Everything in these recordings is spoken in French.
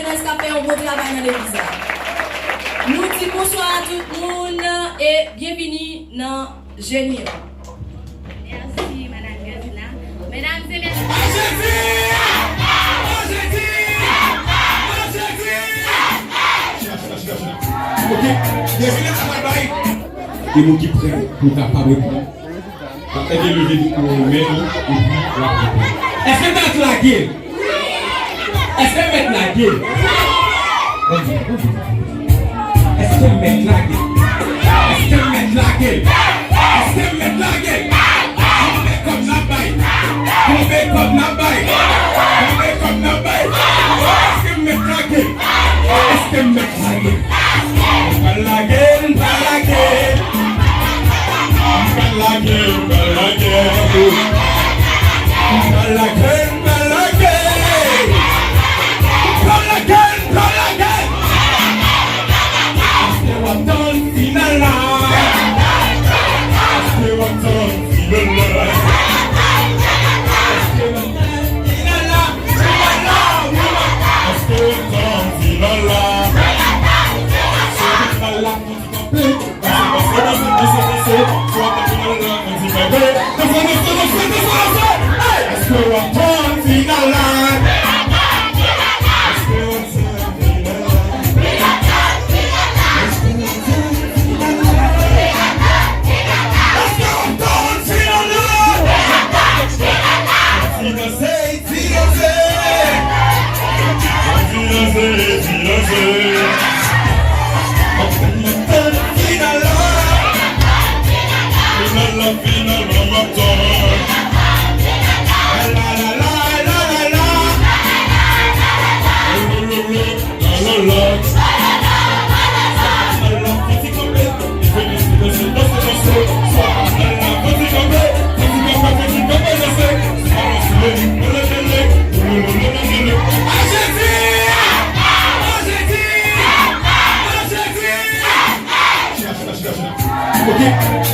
jeunesse qui a fait un bon travail dans l'église. Nous disons bonsoir à tout le monde et bienvenue dans Génie. Merci, Madame Gazina. Mesdames et messieurs. Ok, bienvenue à la travail. Et vous qui prennent pour capable de prendre. Après de lever du coup, et puis la prière. Est-ce que tu as la gueule? Est-ce que mettre la gueule? Est-ce que mettre la gueule? Est-ce que mettre la gueule? Est-ce que mettre la gueule? Combien comme la baille? Combien comme la baille? Combien comme la baille? Est-ce que mettre la gueule? Est-ce que mettre la gueule? Pas la gueule, pas la gueule. Pas la gueule, pas la gueule. Pas la gueule, pas la gueule. Pas la gueule, pas la gueule. Est-ce que on donne finalement? Est-ce que on donne finalement? Est-ce que on donne finalement? Est-ce que on donne finalement?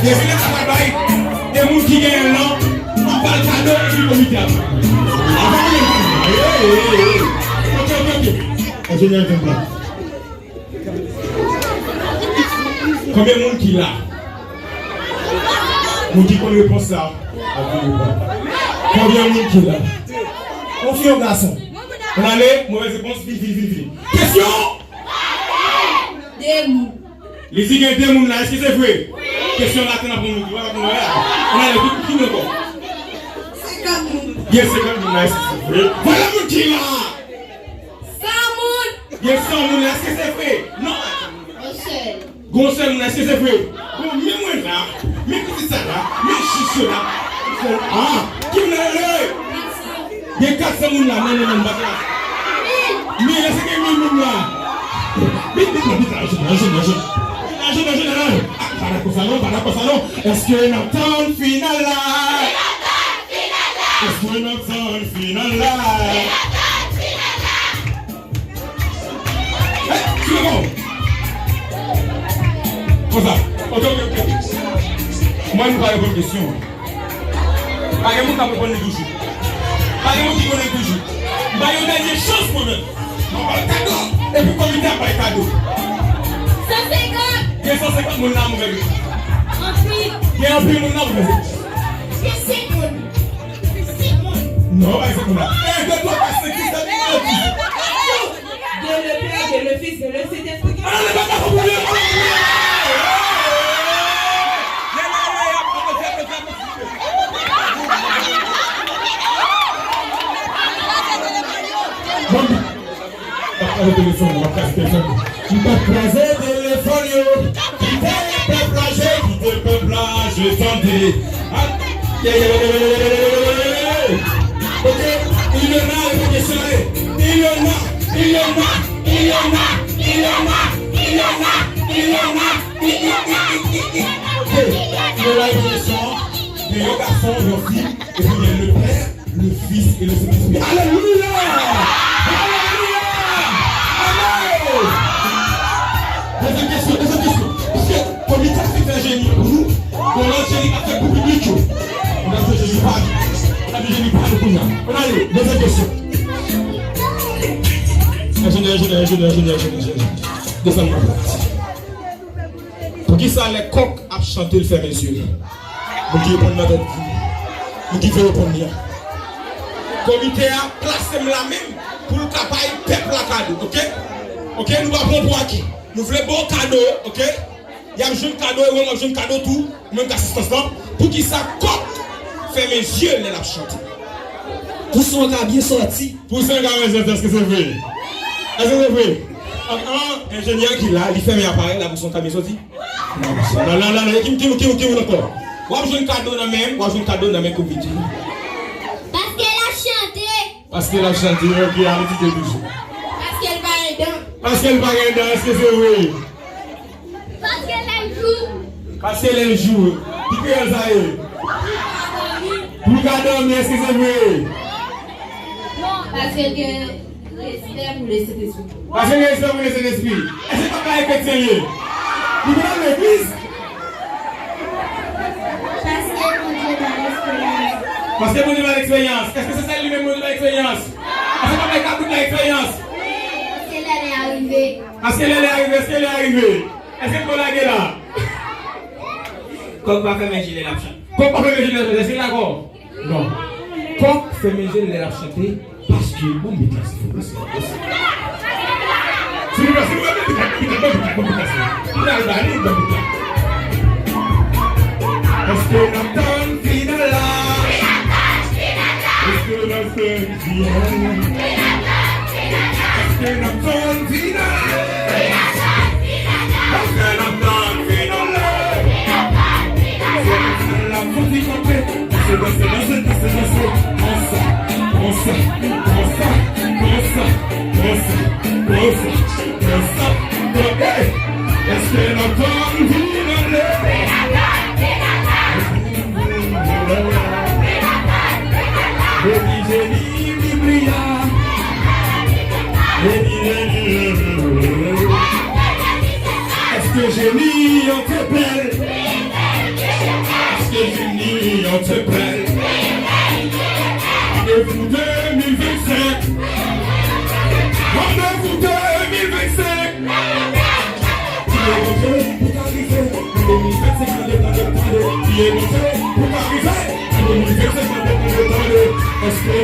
Bienvenue à la travail. Et mon qui gagne là, on parle cadeau et puis comité. Ok. Ingénieur de plan. Combien de monde qui là? Mon qui connaît réponse ça? Combien de monde qui là? On fait un garçon. On allait, mauvaise réponse, fini. Question? Les ignorants des gens là, est-ce que c'est vrai? Question là, on a pour nous. On a les tout qui nous bon. 50 moun. Yes, 50 moun là, est-ce que c'est vrai? Voilà mon qui là. 100 moun. Yes, 100 moun là, est-ce que c'est vrai? Non. Gonçal moun là, est-ce que c'est vrai? Bon, mais moi là, mais qu'est-ce que ça là? Mais chiche là. Ah, qui m'a là? Il y a 400 moun là, non, mais est-ce que c'est 1000 moun là? Est-ce que notre final là? Est-ce que notre final là? Tu es bon? Comme ça. Ok. Moi, je vais répondre à une question. Pas de monde qui répond toujours. Pas de monde qui connaît toujours. Il y a une dernière chance pour nous. On va le cadeau. Et puis, le comité n'a pas le cadeau. 150. Il y a 150 moun nan mouvel. Il y a un peu moun nan mouvel. Non, pas c'est moun nan. Eh, de toi, pas c'est qui ça dit. De le Père, de le Fils, de le Saint-Esprit. Ah, le papa, vous voulez. Le téléphone, on va passer le téléphone. Tu peux placer le téléphone, yo. Tu peux placer, je t'en dis. Ok, il y en a, il faut questionner. Il y en a une question. Il y a un garçon, une fille, et puis il y a le Père, le Fils et le Saint-Esprit. Alléluia! Deuxième question. Parce que comme il t'a fait un génie pour nous, on a génie à faire pour le public. On a fait Jésus pas. On a fait Jésus pas pour nous. On a eu deuxième question. Descends-moi. Pour qui ça, les coqs a chanté le fait, messieurs? Pour qui répondre notre vie? Pour qui veut répondre bien? Comité a placé la même pour le capable peuple la cadeau, ok? Ok, nous allons pour qui? Nous voulons bon cadeau, ok? Il y a un jeune cadeau et on a un jeune cadeau tout, même assistance là. Pour qui ça, coq fait mes yeux, les la chanté. Pour son gars bien sorti. Pour son gars, est-ce que c'est vrai? Est-ce que c'est vrai? Un ingénieur qui là, il fait mes appareils là pour son camion sorti. Non, qui encore? Ou a un cadeau dans même, ou a un cadeau dans même comité. Parce qu'elle a chanté. Parce qu'elle a chanté, ok, arrêtez de bouger. Parce qu'elle va dedans. Parce qu'elle va dedans, est-ce que c'est vrai? Parce qu'elle a joue. Parce qu'elle joue. Qui peut elle ça? Pour dormir, est-ce que c'est vrai? Non, parce que respect pour les Saint-Esprit. Parce que respect pour les Saint-Esprit. Est-ce que tu pas chrétien? Vous venez de l'église? Parce que vous avez l'expérience. Est-ce que c'est ça lui-même qui a l'expérience? Est-ce que tu as de l'expérience? Parce qu'elle est arrivée. Parce qu'elle est arrivée, est-ce qu'elle est arrivée? Est-ce que tu l'as là? Coq va faire mes gilets la chante. Coq va faire mes gilets, est-ce que d'accord? Non. Coq fait mes gilets la chanter parce que bon, mais là, s'il vous plaît, s'il vous plaît, s'il vous plaît, est-ce que Nathan Finala? Est-ce que Nathan Finala? Est-ce que Nathan Finala? Est-ce que Nathan Finala? C'est la folie complète. C'est est-ce que Nathan Finala? Est-ce que génie on te plaît? Est-ce que génie on te plaît? Rendez-vous 2025. Rendez-vous 2025. Qui est monté pour t'arriver? 2025 on est dans le temps. Qui est monté pour t'arriver? 2025 on est dans le temps. Est-ce que